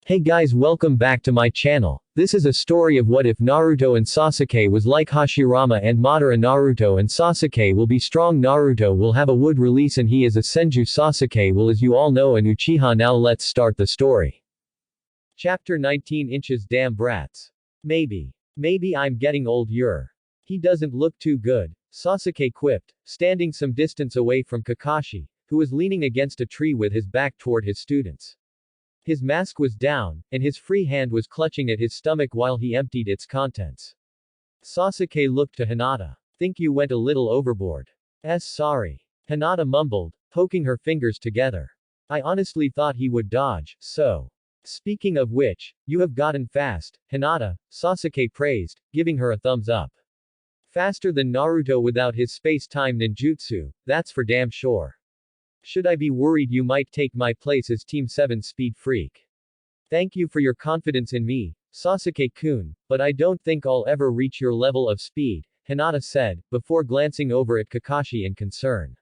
Hey guys, welcome back to my channel. This is a story of what if Naruto and Sasuke was like Hashirama and Madara. Naruto and Sasuke will be strong. Naruto will have a wood release and he is a Senju. Sasuke will, as you all know, an Uchiha. Now let's start the story. Chapter 19 Inches. Damn brats. Maybe I'm getting old. He doesn't look too good, Sasuke quipped, standing some distance away from Kakashi, who was leaning against a tree with his back toward his students. His mask was down, and his free hand was clutching at his stomach while he emptied its contents. Sasuke looked to Hinata. Think you went a little overboard. Sorry. Hinata mumbled, poking her fingers together. I honestly thought he would dodge, so. Speaking of which, you have gotten fast, Hinata, Sasuke praised, giving her a thumbs up. Faster than Naruto without his space-time ninjutsu, that's for damn sure. Should I be worried you might take my place as Team 7's speed freak? Thank you for your confidence in me, Sasuke-kun, but I don't think I'll ever reach your level of speed, Hinata said, before glancing over at Kakashi in concern.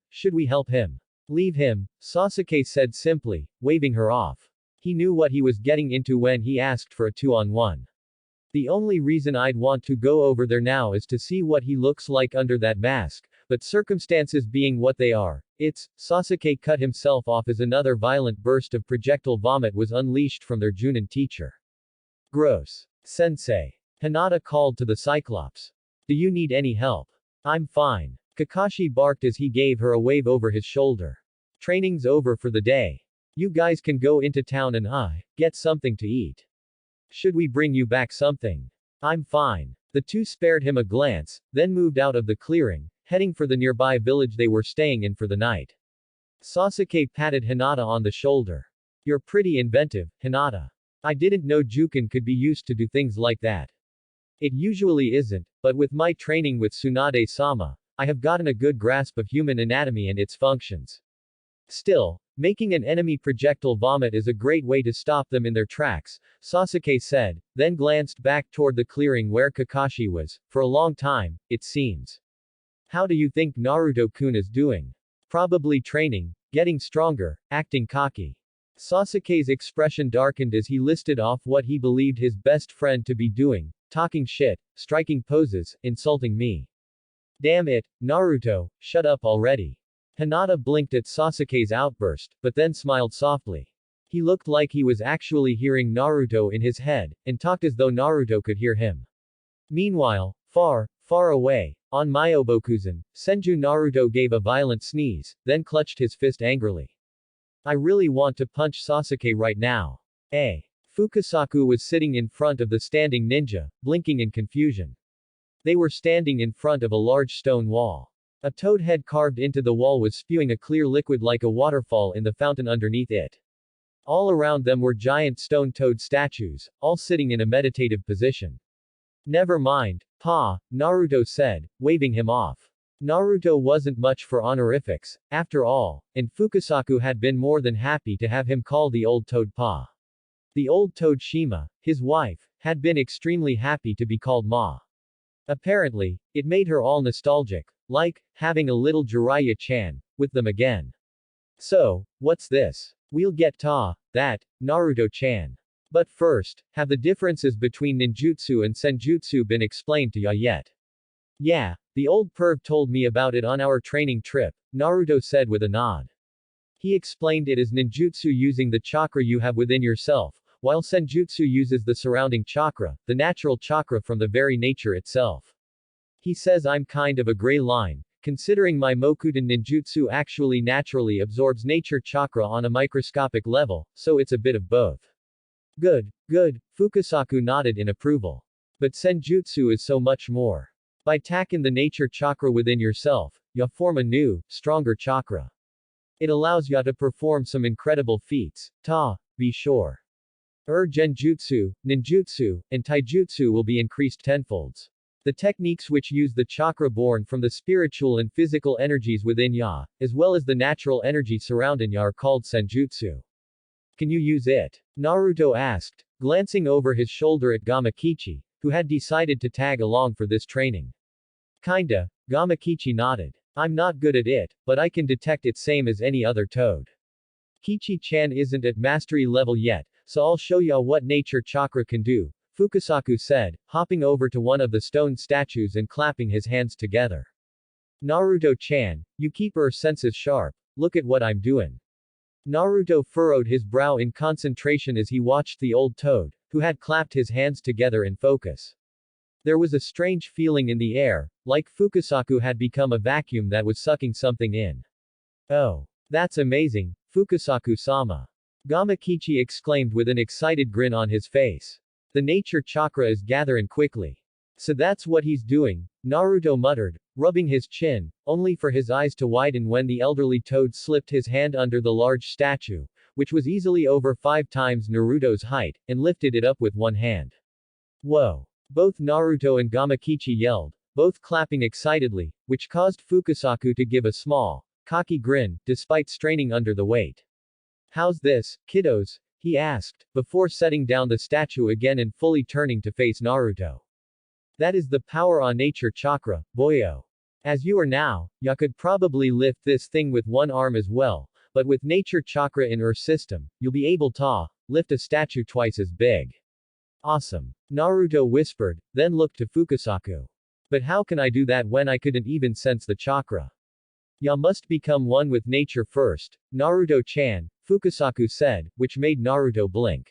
Should we help him? Leave him, Sasuke said simply, waving her off. He knew what he was getting into when he asked for a 2-on-1. The only reason I'd want to go over there now is to see what he looks like under that mask, but circumstances being what they are, Sasuke cut himself off as another violent burst of projectile vomit was unleashed from their Junin teacher. Gross. Sensei. Hinata called to the Cyclops. Do you need any help? I'm fine. Kakashi barked as he gave her a wave over his shoulder. Training's over for the day. You guys can go into town and get something to eat. Should we bring you back something? I'm fine. The two spared him a glance, then moved out of the clearing, heading for the nearby village they were staying in for the night. Sasuke patted Hinata on the shoulder. You're pretty inventive, Hinata. I didn't know Jukin could be used to do things like that. It usually isn't, but with my training with Tsunade-sama, I have gotten a good grasp of human anatomy and its functions. Still, making an enemy projectile vomit is a great way to stop them in their tracks, Sasuke said, then glanced back toward the clearing where Kakashi was, for a long time, it seems. How do you think Naruto-kun is doing? Probably training, getting stronger, acting cocky. Sasuke's expression darkened as he listed off what he believed his best friend to be doing, talking shit, striking poses, insulting me. Damn it, Naruto, shut up already. Hinata blinked at Sasuke's outburst, but then smiled softly. He looked like he was actually hearing Naruto in his head, and talked as though Naruto could hear him. Meanwhile, far away, on Myobokuzen, Senju Naruto gave a violent sneeze, then clutched his fist angrily. I really want to punch Sasuke right now. Fukasaku was sitting in front of the standing ninja, blinking in confusion. They were standing in front of a large stone wall. A toad head carved into the wall was spewing a clear liquid like a waterfall in the fountain underneath it. All around them were giant stone toad statues, all sitting in a meditative position. Never mind, Pa, Naruto said, waving him off. Naruto wasn't much for honorifics, after all, and Fukasaku had been more than happy to have him call the old toad Pa. The old toad Shima, his wife, had been extremely happy to be called Ma. Apparently, it made her all nostalgic, like having a little Jiraiya-chan with them again. So, what's this? We'll get that, Naruto-chan. But first, have the differences between ninjutsu and senjutsu been explained to ya yet? Yeah, the old perv told me about it on our training trip, Naruto said with a nod. He explained it as ninjutsu using the chakra you have within yourself, while senjutsu uses the surrounding chakra, the natural chakra from the very nature itself. He says I'm kind of a gray line, considering my Mokuten ninjutsu actually naturally absorbs nature chakra on a microscopic level, so it's a bit of both. Good, Fukasaku nodded in approval. But senjutsu is so much more. By taking the nature chakra within yourself, ya form a new, stronger chakra. It allows ya to perform some incredible feats, be sure. Genjutsu, ninjutsu, and taijutsu will be increased tenfolds. The techniques which use the chakra born from the spiritual and physical energies within ya, as well as the natural energy surrounding ya are called senjutsu. Can you use it? Naruto asked, glancing over his shoulder at Gamakichi, who had decided to tag along for this training. Kinda, Gamakichi nodded. I'm not good at it, but I can detect it same as any other toad. Kichi-chan isn't at mastery level yet, So I'll show ya what nature chakra can do, Fukasaku said, hopping over to one of the stone statues and clapping his hands together. Naruto-chan, you keep your senses sharp, look at what I'm doing. Naruto furrowed his brow in concentration as he watched the old toad, who had clapped his hands together in focus. There was a strange feeling in the air, like Fukasaku had become a vacuum that was sucking something in. Oh. That's amazing, Fukasaku-sama. Gamakichi exclaimed with an excited grin on his face. The nature chakra is gathering quickly. So that's what he's doing, Naruto muttered, rubbing his chin, only for his eyes to widen when the elderly toad slipped his hand under the large statue, which was easily over 5 times Naruto's height, and lifted it up with one hand. Whoa! Both Naruto and Gamakichi yelled, both clapping excitedly, which caused Fukasaku to give a small, cocky grin, despite straining under the weight. How's this, kiddos? He asked, before setting down the statue again and fully turning to face Naruto. That is the power on nature chakra, boyo. As you are now, ya could probably lift this thing with one arm as well, but with nature chakra in your system, you'll be able to lift a statue twice as big. Awesome. Naruto whispered, then looked to Fukasaku. But how can I do that when I couldn't even sense the chakra? Ya must become one with nature first, Naruto-chan, Fukasaku said, which made Naruto blink.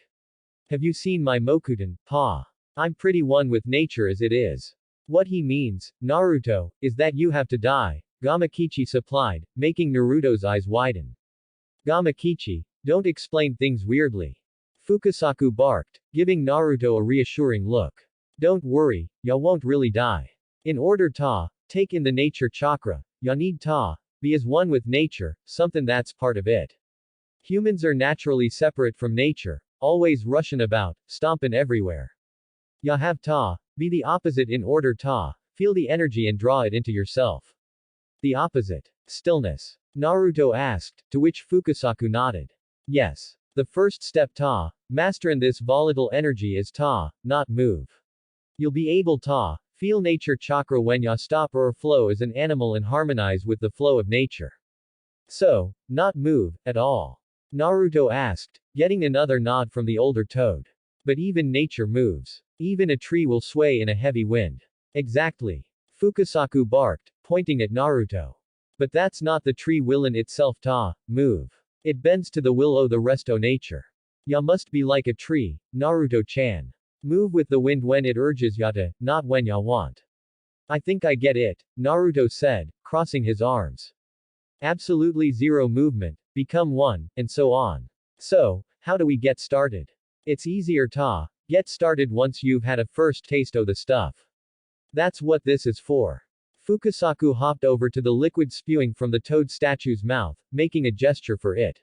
Have you seen my Mokuton, pa? I'm pretty one with nature as it is. What he means, Naruto, is that you have to die, Gamakichi supplied, making Naruto's eyes widen. Gamakichi, don't explain things weirdly. Fukasaku barked, giving Naruto a reassuring look. Don't worry, ya won't really die. In order to take in the nature chakra, ya need to be as one with nature, something that's part of it. Humans are naturally separate from nature, always rushing about, stomping everywhere. Ya have to be the opposite in order to feel the energy and draw it into yourself. The opposite. Stillness. Naruto asked, to which Fukasaku nodded. Yes. The first step to mastering this volatile energy is to not move. You'll be able to feel nature chakra when ya stop or flow as an animal and harmonize with the flow of nature. So, not move, at all. Naruto asked, getting another nod from the older toad. But even nature moves. Even a tree will sway in a heavy wind. Exactly. Fukasaku barked, pointing at Naruto. But that's not the tree willin' itself to move. It bends to the will o' the rest o' nature. Ya must be like a tree, Naruto-chan. Move with the wind when it urges ya to, not when ya want. I think I get it, Naruto said, crossing his arms. Absolutely zero movement, become one, and so on. So, how do we get started? It's easier to get started once you've had a first taste o' the stuff. That's what this is for. Fukasaku hopped over to the liquid spewing from the toad statue's mouth, making a gesture for it.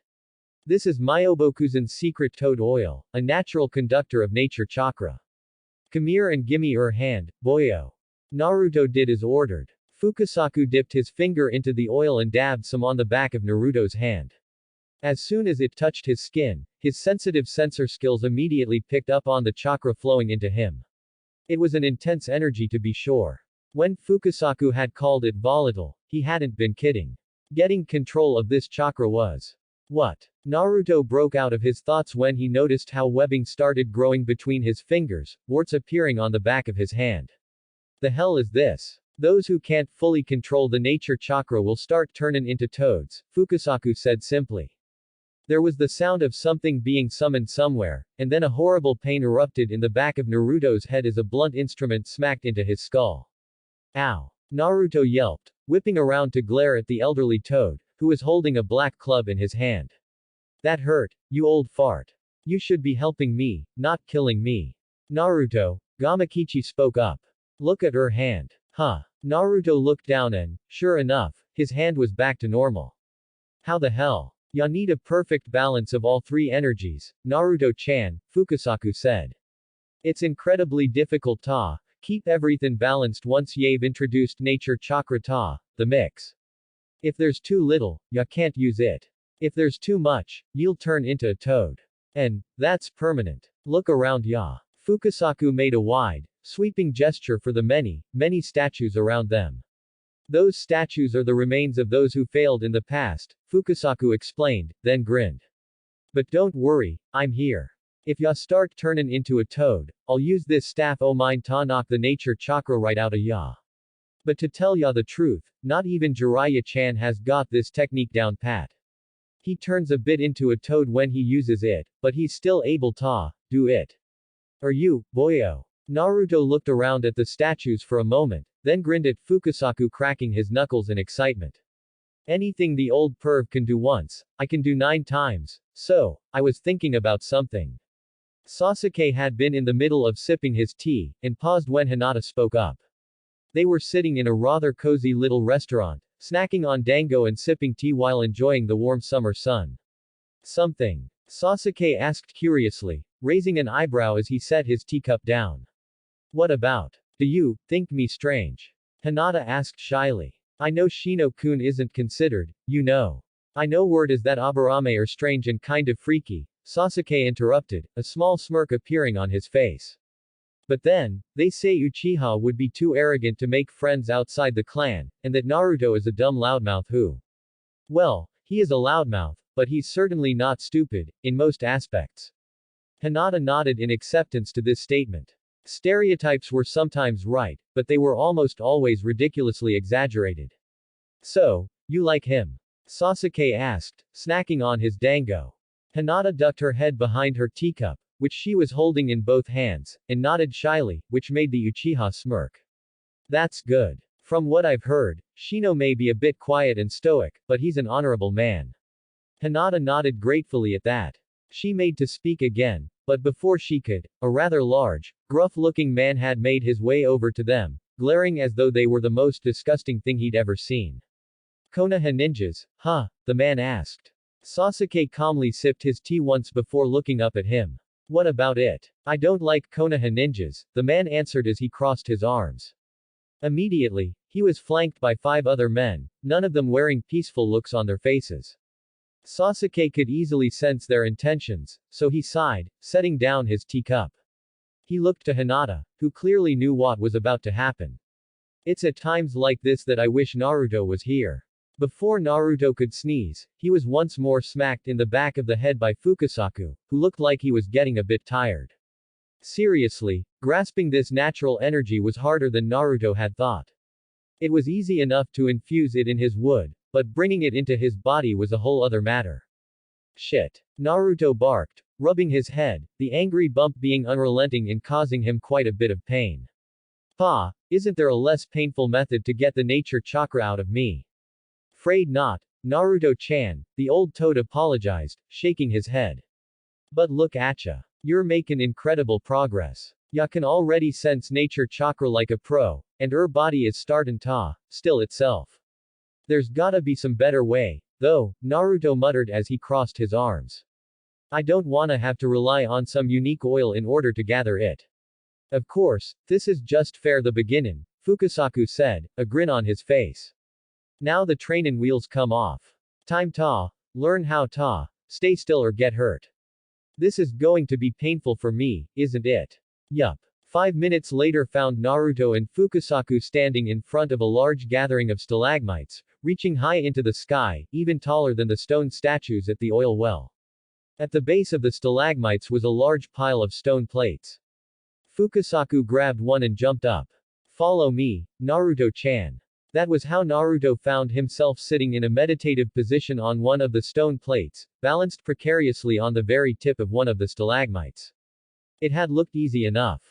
This is Myobokuzan's secret toad oil, a natural conductor of nature chakra. Come here and gimme your hand, boyo. Naruto did as ordered. Fukasaku dipped his finger into the oil and dabbed some on the back of Naruto's hand. As soon as it touched his skin, his sensitive sensor skills immediately picked up on the chakra flowing into him. It was an intense energy to be sure. When Fukasaku had called it volatile, he hadn't been kidding. Getting control of this chakra was. What? Naruto broke out of his thoughts when he noticed how webbing started growing between his fingers, warts appearing on the back of his hand. The hell is this? Those who can't fully control the nature chakra will start turning into toads, Fukasaku said simply. There was the sound of something being summoned somewhere, and then a horrible pain erupted in the back of Naruto's head as a blunt instrument smacked into his skull. Ow! Naruto yelped, whipping around to glare at the elderly toad, who was holding a black club in his hand. That hurt, you old fart. You should be helping me, not killing me. Naruto, Gamakichi spoke up. Look at her hand. Huh. Naruto looked down and, sure enough, his hand was back to normal. How the hell? Ya need a perfect balance of all three energies, Naruto-chan, Fukasaku said. It's incredibly difficult to keep everything balanced once you've introduced nature chakra to the mix. If there's too little, ya can't use it. If there's too much, you'll turn into a toad. And that's permanent. Look around ya. Fukasaku made a wide, sweeping gesture for the many, many statues around them. Those statues are the remains of those who failed in the past, Fukasaku explained, then grinned. But don't worry, I'm here. If ya start turnin' into a toad, I'll use this staff o' mine ta knock the nature chakra right out of ya. But to tell ya the truth, not even Jiraiya-chan has got this technique down pat. He turns a bit into a toad when he uses it, but he's still able to do it. Are you, boyo? Naruto looked around at the statues for a moment, then grinned at Fukasaku, cracking his knuckles in excitement. Anything the old perv can do once, I can do 9 times, so, I was thinking about something. Sasuke had been in the middle of sipping his tea, and paused when Hinata spoke up. They were sitting in a rather cozy little restaurant, snacking on dango and sipping tea while enjoying the warm summer sun. Something? Sasuke asked curiously, raising an eyebrow as he set his teacup down. What about? Do you think me strange? Hinata asked shyly. I know Shino-kun isn't considered, you know. I know word is that Aburame are strange and kind of freaky, Sasuke interrupted, a small smirk appearing on his face. But then, they say Uchiha would be too arrogant to make friends outside the clan, and that Naruto is a dumb loudmouth who. Well, he is a loudmouth, but he's certainly not stupid, in most aspects. Hinata nodded in acceptance to this statement. Stereotypes were sometimes right, but they were almost always ridiculously exaggerated. So, you like him? Sasuke asked, snacking on his dango. Hinata ducked her head behind her teacup, which she was holding in both hands, and nodded shyly, which made the Uchiha smirk. That's good. From what I've heard, Shino may be a bit quiet and stoic, but he's an honorable man. Hinata nodded gratefully at that. She made to speak again, but before she could, a rather large, gruff-looking man had made his way over to them, glaring as though they were the most disgusting thing he'd ever seen. Konoha ninjas, huh? The man asked. Sasuke calmly sipped his tea once before looking up at him. What about it? I don't like Konoha ninjas, the man answered as he crossed his arms. Immediately, he was flanked by 5 other men, none of them wearing peaceful looks on their faces. Sasuke could easily sense their intentions, so he sighed, setting down his teacup. He looked to Hinata, who clearly knew what was about to happen. It's at times like this that I wish Naruto was here. Before Naruto could sneeze, he was once more smacked in the back of the head by Fukasaku, who looked like he was getting a bit tired. Seriously, grasping this natural energy was harder than Naruto had thought. It was easy enough to infuse it in his wood, but bringing it into his body was a whole other matter. Shit. Naruto barked, rubbing his head, the angry bump being unrelenting in causing him quite a bit of pain. Pa, isn't there a less painful method to get the nature chakra out of me? Afraid not, Naruto-chan, the old toad apologized, shaking his head. But look atcha. You're making incredible progress. Ya can already sense nature chakra like a pro, and body is startin' ta, still itself. There's gotta be some better way, though, Naruto muttered as he crossed his arms. I don't wanna have to rely on some unique oil in order to gather it. Of course, this is just fair the beginning, Fukasaku said, a grin on his face. Now the trainin' wheels come off. Time ta, learn how ta, stay still or get hurt. This is going to be painful for me, isn't it? Yup. 5 minutes later found Naruto and Fukasaku standing in front of a large gathering of stalagmites, reaching high into the sky, even taller than the stone statues at the oil well. At the base of the stalagmites was a large pile of stone plates. Fukasaku grabbed one and jumped up. Follow me, Naruto-chan. That was how Naruto found himself sitting in a meditative position on one of the stone plates, balanced precariously on the very tip of one of the stalagmites. It had looked easy enough.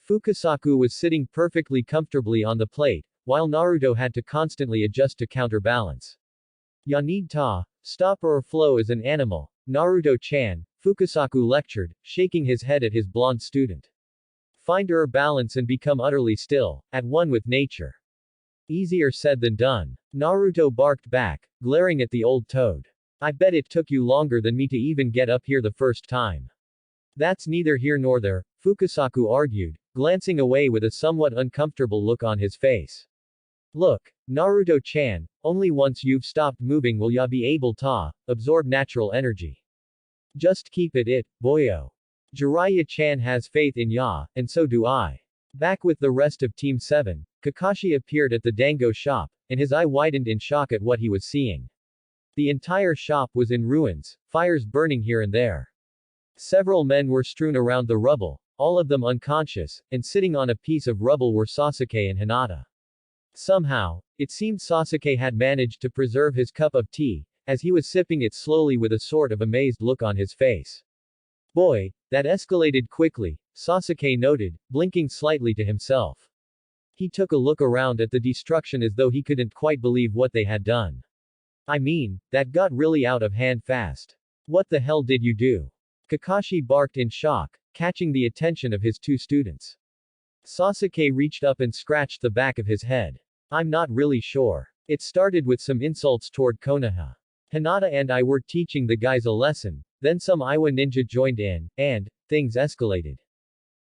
Fukasaku was sitting perfectly comfortably on the plate, while Naruto had to constantly adjust to counterbalance. Ya need ta, stop or flow as an animal, Naruto-chan, Fukasaku lectured, shaking his head at his blonde student. Find balance and become utterly still, at one with nature. Easier said than done. Naruto barked back, glaring at the old toad. I bet it took you longer than me to even get up here the first time. That's neither here nor there, Fukasaku argued, glancing away with a somewhat uncomfortable look on his face. Look, Naruto-chan, only once you've stopped moving will ya be able to absorb natural energy. Just keep it, boyo. Jiraiya-chan has faith in ya, and so do I. Back with the rest of Team 7, Kakashi appeared at the dango shop, and his eye widened in shock at what he was seeing. The entire shop was in ruins, fires burning here and there. Several men were strewn around the rubble, all of them unconscious, and sitting on a piece of rubble were Sasuke and Hinata. Somehow, it seemed Sasuke had managed to preserve his cup of tea, as he was sipping it slowly with a sort of amazed look on his face. Boy, that escalated quickly, Sasuke noted, blinking slightly to himself. He took a look around at the destruction as though he couldn't quite believe what they had done. I mean, that got really out of hand fast. What the hell did you do? Kakashi barked in shock, catching the attention of his two students. Sasuke reached up and scratched the back of his head. I'm not really sure. It started with some insults toward Konoha. Hinata and I were teaching the guys a lesson, then some Iwa ninja joined in, and things escalated.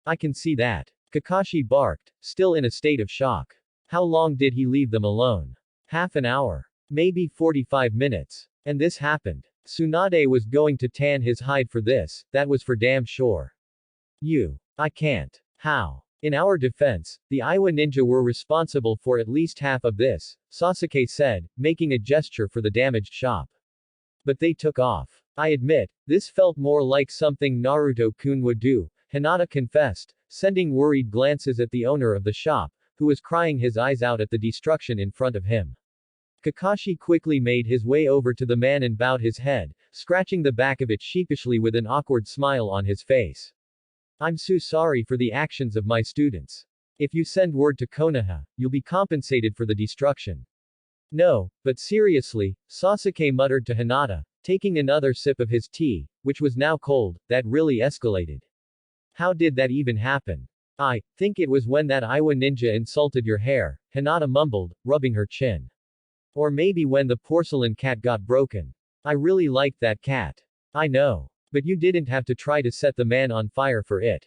I can see that. Kakashi barked, still in a state of shock. How long did he leave them alone? Half an hour. Maybe 45 minutes. And this happened. Tsunade was going to tan his hide for this, that was for damn sure. I can't. How? In our defense, the Iwa ninja were responsible for at least half of this, Sasuke said, making a gesture for the damaged shop. But they took off. I admit, this felt more like something Naruto-kun would do, Hinata confessed, sending worried glances at the owner of the shop, who was crying his eyes out at the destruction in front of him. Kakashi quickly made his way over to the man and bowed his head, scratching the back of it sheepishly with an awkward smile on his face. I'm so sorry for the actions of my students. If you send word to Konoha, you'll be compensated for the destruction. No, but seriously, Sasuke muttered to Hinata, taking another sip of his tea, which was now cold, that really escalated. How did that even happen? I think it was when that Iwa ninja insulted your hair, Hinata mumbled, rubbing her chin. Or maybe when the porcelain cat got broken. I really liked that cat. I know. But you didn't have to try to set the man on fire for it.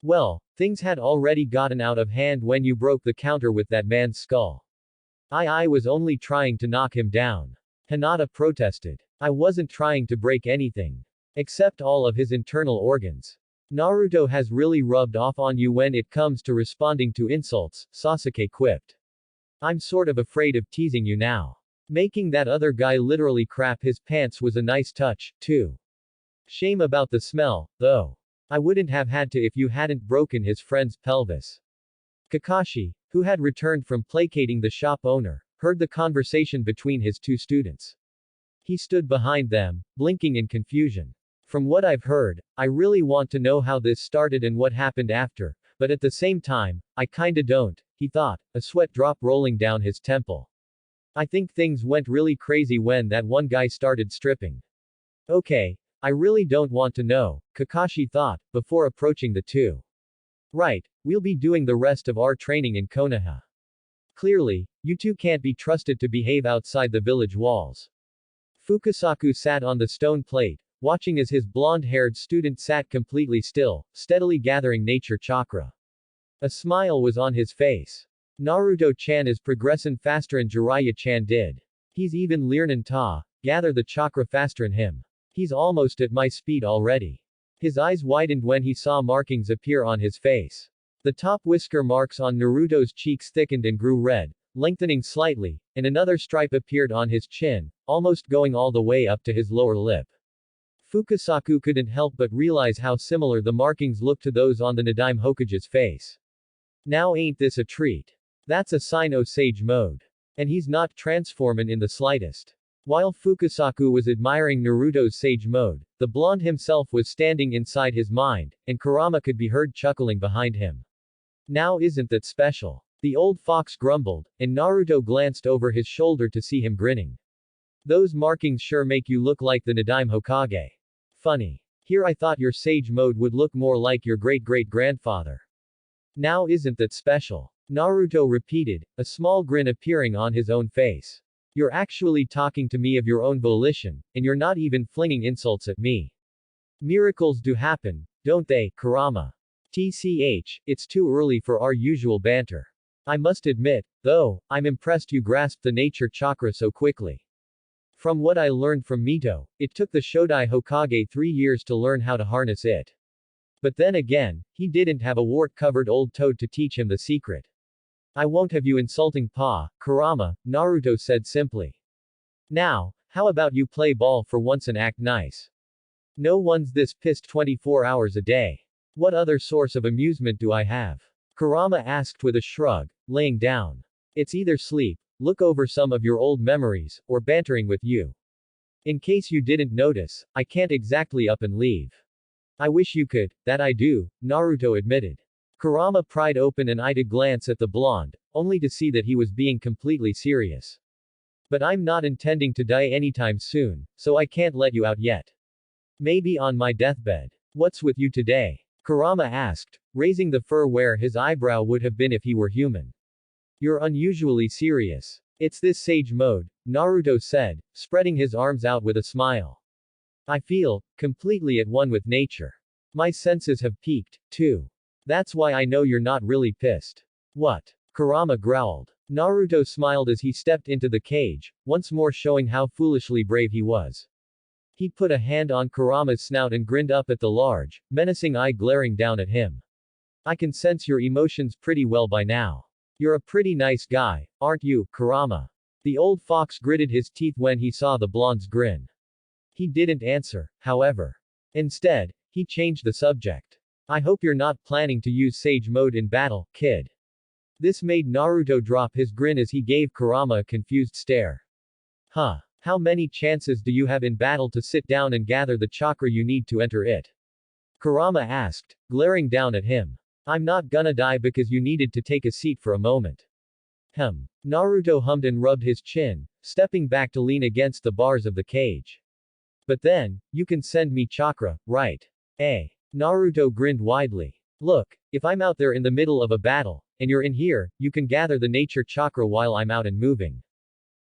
Well, things had already gotten out of hand when you broke the counter with that man's skull. I was only trying to knock him down. Hinata protested. I wasn't trying to break anything. Except all of his internal organs. Naruto has really rubbed off on you when it comes to responding to insults, Sasuke quipped. I'm sort of afraid of teasing you now. Making that other guy literally crap his pants was a nice touch, too. Shame about the smell, though. I wouldn't have had to if you hadn't broken his friend's pelvis. Kakashi, who had returned from placating the shop owner, heard the conversation between his two students. He stood behind them, blinking in confusion. From what I've heard, I really want to know how this started and what happened after, but at the same time, I kinda don't, he thought, a sweat drop rolling down his temple. I think things went really crazy when that one guy started stripping. Okay. I really don't want to know, Kakashi thought, before approaching the two. Right, we'll be doing the rest of our training in Konoha. Clearly, you two can't be trusted to behave outside the village walls. Fukasaku sat on the stone plate, watching as his blonde-haired student sat completely still, steadily gathering nature chakra. A smile was on his face. Naruto-chan is progressing faster and Jiraiya-chan did. He's even learnin' ta, gather the chakra faster in him. He's almost at my speed already. His eyes widened when he saw markings appear on his face. The top whisker marks on Naruto's cheeks thickened and grew red, lengthening slightly, and another stripe appeared on his chin, almost going all the way up to his lower lip. Fukasaku couldn't help but realize how similar the markings looked to those on the Nadaime Hokage's face. Now ain't this a treat? That's a sign o' sage mode. And he's not transformin' in the slightest. While Fukasaku was admiring Naruto's sage mode, the blonde himself was standing inside his mind, and Kurama could be heard chuckling behind him. Now isn't that special? The old fox grumbled, and Naruto glanced over his shoulder to see him grinning. Those markings sure make you look like the Nadaime Hokage. Funny. Here I thought your sage mode would look more like your great-great-grandfather. Now isn't that special? Naruto repeated, a small grin appearing on his own face. You're actually talking to me of your own volition, and you're not even flinging insults at me. Miracles do happen, don't they, Kurama? TCH, it's too early for our usual banter. I must admit, though, I'm impressed you grasped the nature chakra so quickly. From what I learned from Mito, it took the Shodai Hokage 3 years to learn how to harness it. But then again, he didn't have a wart-covered old toad to teach him the secret. I won't have you insulting Pa, Kurama, Naruto said simply. Now, how about you play ball for once and act nice? No one's this pissed 24 hours a day. What other source of amusement do I have? Kurama asked with a shrug, laying down. It's either sleep, look over some of your old memories, or bantering with you. In case you didn't notice, I can't exactly up and leave. I wish you could, that I do, Naruto admitted. Kurama pried open an eye to glance at the blonde, only to see that he was being completely serious. But I'm not intending to die anytime soon, so I can't let you out yet. Maybe on my deathbed. What's with you today? Kurama asked, raising the fur where his eyebrow would have been if he were human. You're unusually serious. It's this sage mode, Naruto said, spreading his arms out with a smile. I feel completely at one with nature. My senses have peaked, too. That's why I know you're not really pissed. What? Kurama growled. Naruto smiled as he stepped into the cage, once more showing how foolishly brave he was. He put a hand on Kurama's snout and grinned up at the large, menacing eye glaring down at him. I can sense your emotions pretty well by now. You're a pretty nice guy, aren't you, Kurama? The old fox gritted his teeth when he saw the blonde's grin. He didn't answer, however. Instead, he changed the subject. I hope you're not planning to use Sage Mode in battle, kid. This made Naruto drop his grin as he gave Kurama a confused stare. Huh. How many chances do you have in battle to sit down and gather the chakra you need to enter it? Kurama asked, glaring down at him. I'm not gonna die because you needed to take a seat for a moment. Naruto hummed and rubbed his chin, stepping back to lean against the bars of the cage. But then, you can send me chakra, right? Naruto grinned widely. Look, if I'm out there in the middle of a battle, and you're in here, you can gather the nature chakra while I'm out and moving.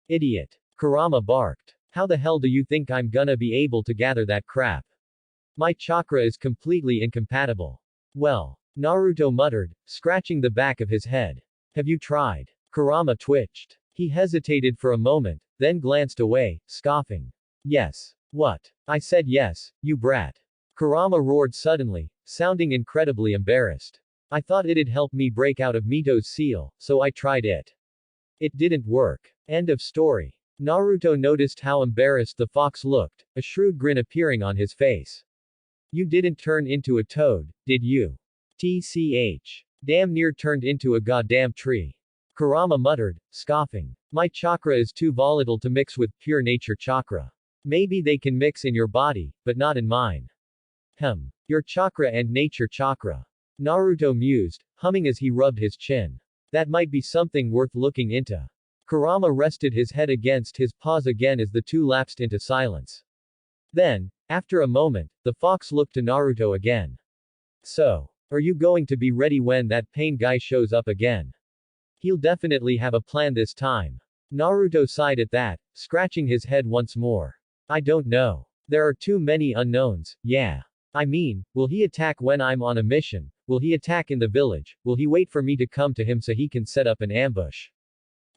Idiot. Kurama barked. How the hell do you think I'm gonna be able to gather that crap? My chakra is completely incompatible. Well, Naruto muttered, scratching the back of his head. Have you tried? Kurama twitched. He hesitated for a moment, then glanced away, scoffing. Yes. What? I said yes, you brat. Kurama roared suddenly, sounding incredibly embarrassed. I thought it'd help me break out of Mito's seal, so I tried it. It didn't work. End of story. Naruto noticed how embarrassed the fox looked, a shrewd grin appearing on his face. You didn't turn into a toad, did you? TCH. Damn near turned into a goddamn tree. Kurama muttered, scoffing. My chakra is too volatile to mix with pure nature chakra. Maybe they can mix in your body, but not in mine. Your chakra and nature chakra. Naruto mused, humming as he rubbed his chin. That might be something worth looking into. Kurama rested his head against his paws again as the two lapsed into silence. Then, after a moment, the fox looked to Naruto again. So, are you going to be ready when that pain guy shows up again? He'll definitely have a plan this time. Naruto sighed at that, scratching his head once more. I don't know. There are too many unknowns, yeah. I mean, will he attack when I'm on a mission? Will he attack in the village? Will he wait for me to come to him so he can set up an ambush?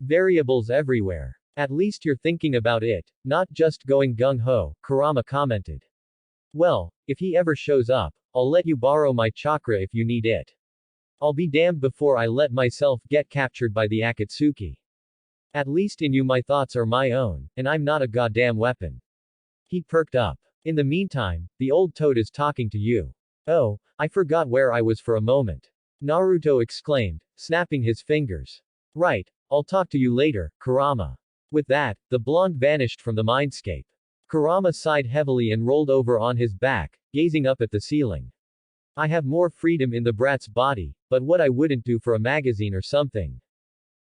Variables everywhere. At least you're thinking about it, not just going gung-ho, Kurama commented. Well, if he ever shows up, I'll let you borrow my chakra if you need it. I'll be damned before I let myself get captured by the Akatsuki. At least in you my thoughts are my own, and I'm not a goddamn weapon. He perked up. In the meantime, the old toad is talking to you. Oh, I forgot where I was for a moment. Naruto exclaimed, snapping his fingers. Right, I'll talk to you later, Kurama. With that, the blonde vanished from the mindscape. Kurama sighed heavily and rolled over on his back, gazing up at the ceiling. I have more freedom in the brat's body, but what I wouldn't do for a magazine or something.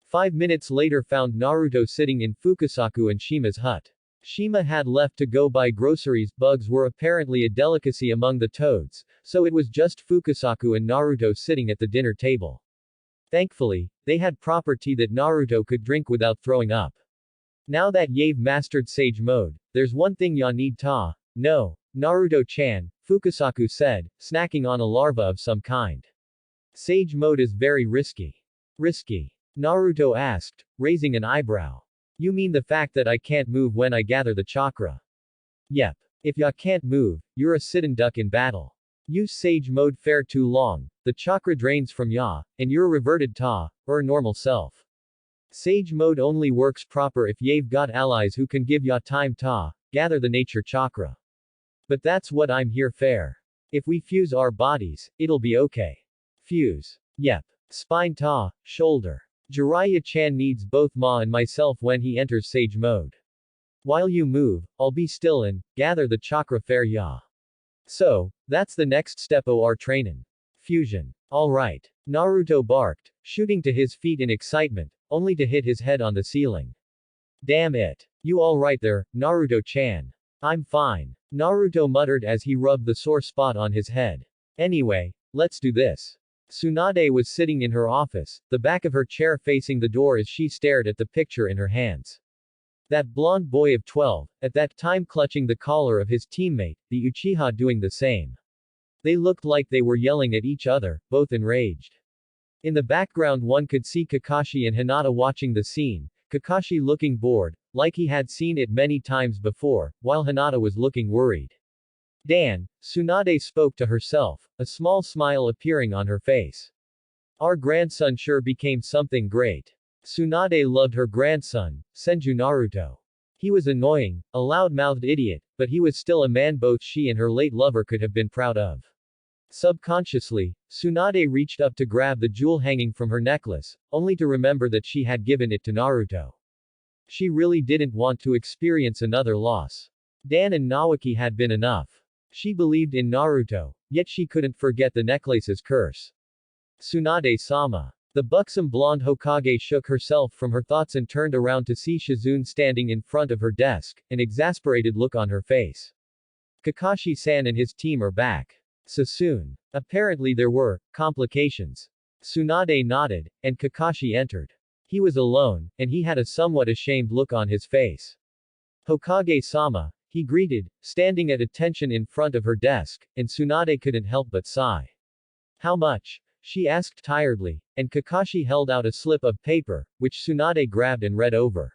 5 minutes later found Naruto sitting in Fukasaku and Shima's hut. Shima had left to go buy groceries. Bugs were apparently a delicacy among the toads, so it was just Fukasaku and Naruto sitting at the dinner table. Thankfully, they had proper tea that Naruto could drink without throwing up. Now that you've mastered Sage Mode, there's one thing ya need ta. No, Naruto-chan, Fukasaku said, snacking on a larva of some kind. Sage Mode is very risky. Risky? Naruto asked, raising an eyebrow. You mean the fact that I can't move when I gather the chakra? Yep. If ya can't move, you're a sit and duck in battle. Use Sage Mode fare too long, the chakra drains from ya, and you're reverted ta, or normal self. Sage Mode only works proper if you've got allies who can give ya time ta, gather the nature chakra. But that's what I'm here for. If we fuse our bodies, it'll be okay. Fuse. Yep. Spine ta, shoulder. Jiraiya-chan needs both Ma and myself when he enters Sage mode. While you move, I'll be still and gather the chakra fair ya. So, that's the next step or trainin'. Fusion. Alright. Naruto barked, shooting to his feet in excitement, only to hit his head on the ceiling. Damn it. You alright there, Naruto-chan? I'm fine. Naruto muttered as he rubbed the sore spot on his head. Anyway, let's do this. Tsunade was sitting in her office, the back of her chair facing the door as she stared at the picture in her hands. That blonde boy of 12, at that time clutching the collar of his teammate, the Uchiha doing the same. They looked like they were yelling at each other, both enraged. In the background one could see Kakashi and Hinata watching the scene, Kakashi looking bored, like he had seen it many times before, while Hinata was looking worried. Dan, Tsunade spoke to herself, a small smile appearing on her face. Our grandson sure became something great. Tsunade loved her grandson, Senju Naruto. He was annoying, a loud-mouthed idiot, but he was still a man both she and her late lover could have been proud of. Subconsciously, Tsunade reached up to grab the jewel hanging from her necklace, only to remember that she had given it to Naruto. She really didn't want to experience another loss. Dan and Naoki had been enough. She believed in Naruto, yet she couldn't forget the necklace's curse. Tsunade-sama. The buxom blonde Hokage shook herself from her thoughts and turned around to see Shizune standing in front of her desk, an exasperated look on her face. Kakashi-san and his team are back. So soon. Apparently there were complications. Tsunade nodded, and Kakashi entered. He was alone, and he had a somewhat ashamed look on his face. Hokage-sama, he greeted, standing at attention in front of her desk, and Tsunade couldn't help but sigh. How much? She asked tiredly, and Kakashi held out a slip of paper, which Tsunade grabbed and read over.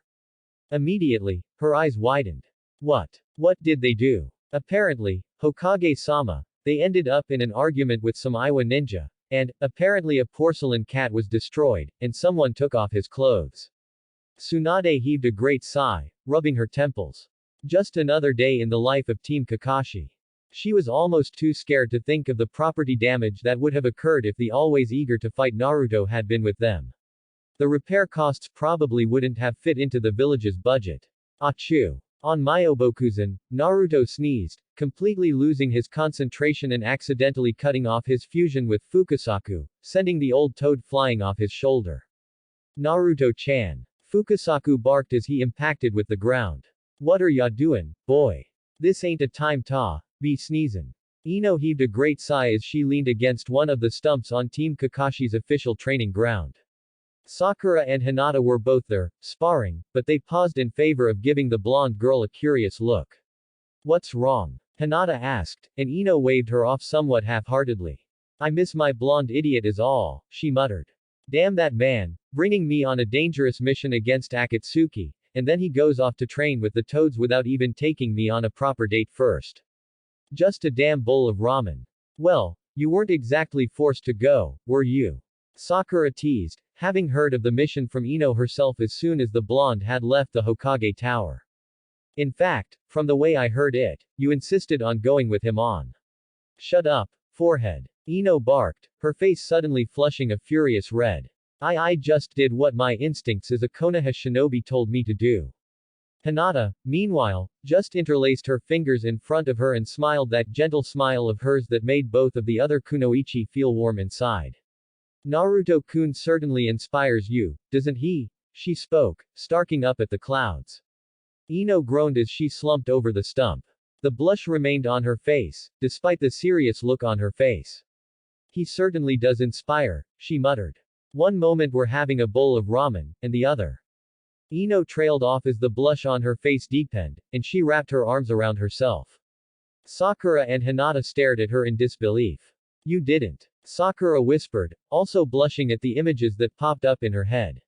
Immediately, her eyes widened. What did they do? Apparently, Hokage-sama, they ended up in an argument with some Iwa ninja, and, apparently a porcelain cat was destroyed, and someone took off his clothes. Tsunade heaved a great sigh, rubbing her temples. Just another day in the life of Team Kakashi. She was almost too scared to think of the property damage that would have occurred if the always eager to fight Naruto had been with them. The repair costs probably wouldn't have fit into the village's budget. Achoo. On Myobokuzen, Naruto sneezed, completely losing his concentration and accidentally cutting off his fusion with Fukasaku, sending the old toad flying off his shoulder. Naruto-chan. Fukasaku barked as he impacted with the ground. What are ya doin', boy? This ain't a time ta, be sneezin'. Ino heaved a great sigh as she leaned against one of the stumps on Team Kakashi's official training ground. Sakura and Hinata were both there, sparring, but they paused in favor of giving the blonde girl a curious look. What's wrong? Hinata asked, and Ino waved her off somewhat half-heartedly. I miss my blonde idiot is all, she muttered. Damn that man, bringing me on a dangerous mission against Akatsuki, and then he goes off to train with the toads without even taking me on a proper date first. Just a damn bowl of ramen. Well, you weren't exactly forced to go, were you? Sakura teased, having heard of the mission from Ino herself as soon as the blonde had left the Hokage Tower. In fact, from the way I heard it, you insisted on going with him on. Shut up, forehead. Ino barked, her face suddenly flushing a furious red. I just did what my instincts as a Konoha shinobi told me to do. Hinata, meanwhile, just interlaced her fingers in front of her and smiled that gentle smile of hers that made both of the other kunoichi feel warm inside. Naruto-kun certainly inspires you, doesn't he? She spoke, starking up at the clouds. Ino groaned as she slumped over the stump. The blush remained on her face, despite the serious look on her face. He certainly does inspire, she muttered. One moment we're having a bowl of ramen, and the other. Ino trailed off as the blush on her face deepened, and she wrapped her arms around herself. Sakura and Hinata stared at her in disbelief. You didn't. Sakura whispered, also blushing at the images that popped up in her head.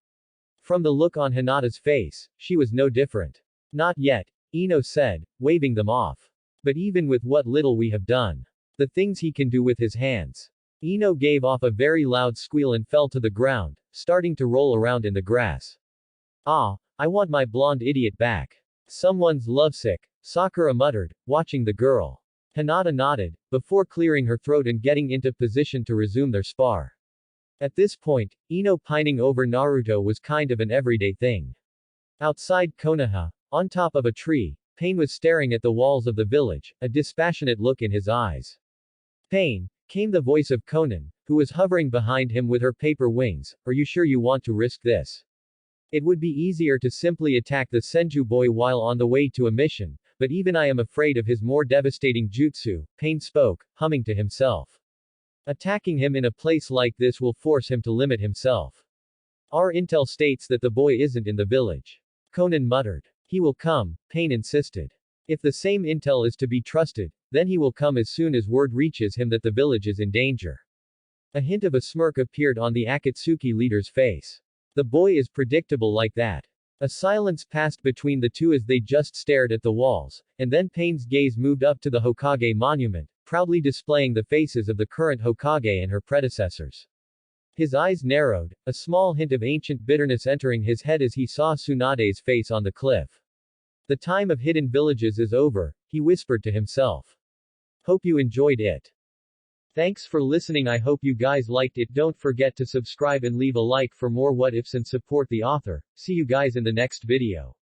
From the look on Hinata's face, she was no different. Not yet, Ino said, waving them off. But even with what little we have done. The things he can do with his hands. Ino gave off a very loud squeal and fell to the ground, starting to roll around in the grass. Ah, I want my blonde idiot back. Someone's lovesick, Sakura muttered, watching the girl. Hinata nodded, before clearing her throat and getting into position to resume their spar. At this point, Ino pining over Naruto was kind of an everyday thing. Outside Konoha, on top of a tree, Pain was staring at the walls of the village, a dispassionate look in his eyes. Pain, came the voice of Konan, who was hovering behind him with her paper wings, are you sure you want to risk this? It would be easier to simply attack the Senju boy while on the way to a mission, but even I am afraid of his more devastating jutsu, Pain spoke, humming to himself. Attacking him in a place like this will force him to limit himself. Our intel states that the boy isn't in the village. Konan muttered. He will come, Pain insisted. If the same intel is to be trusted, then he will come as soon as word reaches him that the village is in danger. A hint of a smirk appeared on the Akatsuki leader's face. The boy is predictable like that. A silence passed between the two as they just stared at the walls, and then Pain's gaze moved up to the Hokage monument, proudly displaying the faces of the current Hokage and her predecessors. His eyes narrowed, a small hint of ancient bitterness entering his head as he saw Tsunade's face on the cliff. The time of hidden villages is over, he whispered to himself. Hope you enjoyed it. Thanks for listening. I hope you guys liked it. Don't forget to subscribe and leave a like for more what ifs and support the author. See you guys in the next video.